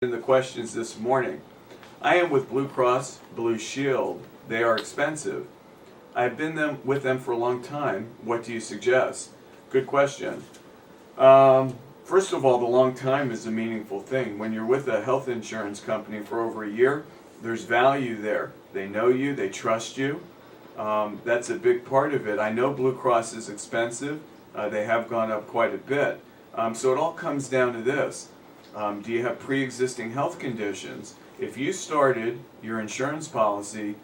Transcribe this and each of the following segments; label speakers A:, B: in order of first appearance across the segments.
A: in the questions this morning. I am with Blue Cross Blue Shield. They are expensive. I've been with them for a long time. What do you suggest? Good question. First of all, the long time is a meaningful thing. When you're with a health insurance company for over a year, there's value there. They know you, they trust you. That's a big part of it. I know Blue Cross is expensive. They have gone up quite a bit. So it all comes down to this. Do you have pre-existing health conditions? If you started your insurance policy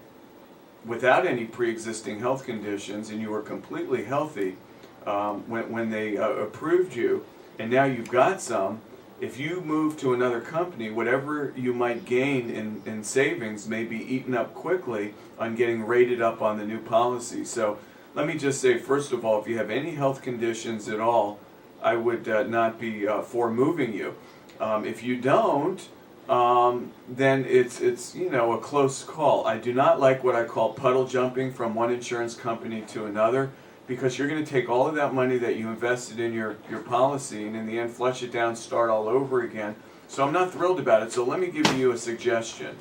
A: without any pre-existing health conditions and you were completely healthy when they approved you, and now you've got some, if you move to another company, whatever you might gain in savings may be eaten up quickly on getting rated up on the new policy. So let me just say, first of all, if you have any health conditions at all, I would not be for moving you. If you don't, then it's a close call. I do not like what I call puddle jumping from one insurance company to another, because you're going to take all of that money that you invested in your policy and in the end flush it down, start all over again. So I'm not thrilled about it. So let me give you a suggestion.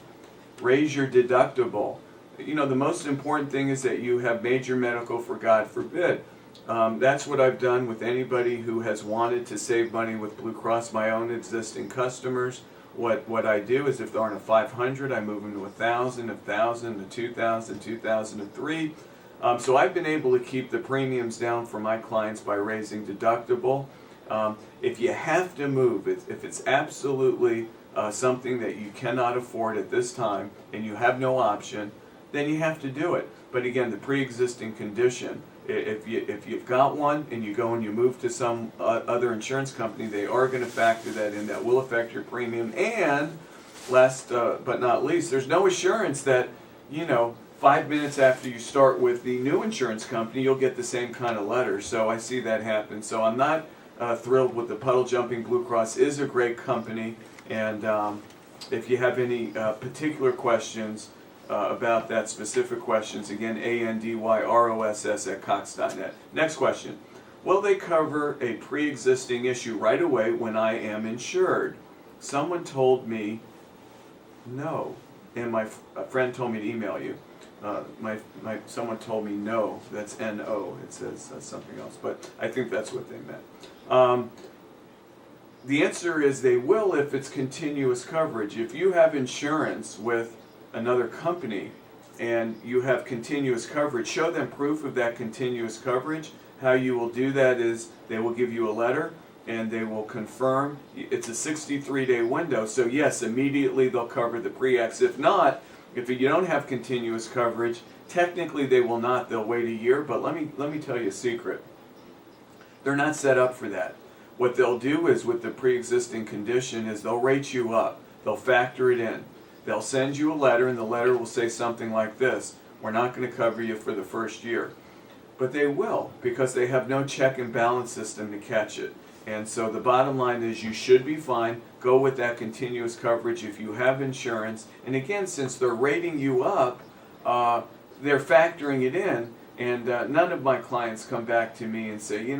A: Raise your deductible. The most important thing is that you have major medical, for God forbid. That's what I've done with anybody who has wanted to save money with Blue Cross, my own existing customers. What I do is if they're on a 500, I move them to 1,000, 1,000 to 2,000, 2,000 to 3. So I've been able to keep the premiums down for my clients by raising deductible. If you have to move, if it's absolutely something that you cannot afford at this time and you have no option, then you have to do it. But again, the pre-existing condition, if you've got one and you go and you move to some other insurance company, they are going to factor that in. That will affect your premium. And last but not least, there's no assurance that 5 minutes after you start with the new insurance company, you'll get the same kind of letter. So I see that happen. So I'm not thrilled with the puddle jumping. Blue Cross is a great company, and if you have any particular questions about that, specific questions, again, ANDYROSS@cox.net. Next question. Will they cover a pre-existing issue right away when I am insured? Someone told me no, and my friend told me to email you. Someone told me no. That's N-O. It says something else, but I think that's what they meant. The answer is they will if it's continuous coverage. If you have insurance with another company and you have continuous coverage, show them proof of that continuous coverage. How you will do that is they will give you a letter and they will confirm. It's a 63-day window, so yes, immediately they'll cover the pre-X. If not, if you don't have continuous coverage, technically they will not. They'll wait a year, but let me tell you a secret. They're not set up for that. What they'll do is, with the pre-existing condition, is they'll rate you up. They'll factor it in. They'll send you a letter, and the letter will say something like this: we're not going to cover you for the first year. But they will, because they have no check and balance system to catch it. And so the bottom line is you should be fine. Go with that continuous coverage if you have insurance. And again, since they're rating you up, they're factoring it in. And none of my clients come back to me and say,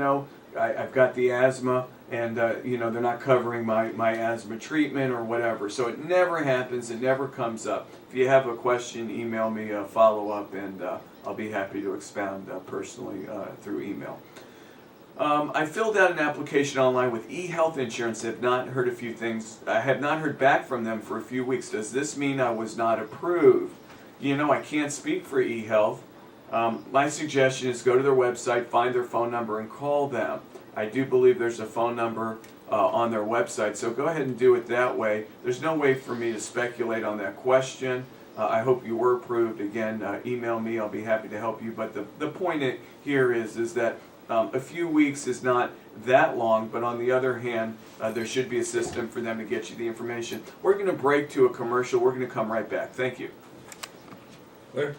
A: I've got the asthma, and they're not covering my asthma treatment or whatever. So it never happens. It never comes up. If you have a question, email me a follow-up, and I'll be happy to expound personally through email. I filled out an application online with eHealth Insurance. I have not heard a few things. I have not heard back from them for a few weeks. Does this mean I was not approved? I can't speak for eHealth. My suggestion is go to their website, find their phone number, and call them. I do believe there's a phone number on their website, so go ahead and do it that way. There's no way for me to speculate on that question. I hope you were approved. Again, email me. I'll be happy to help you. But the point here is that a few weeks is not that long, but on the other hand, there should be a system for them to get you the information. We're going to break to a commercial. We're going to come right back. Thank you.
B: Where?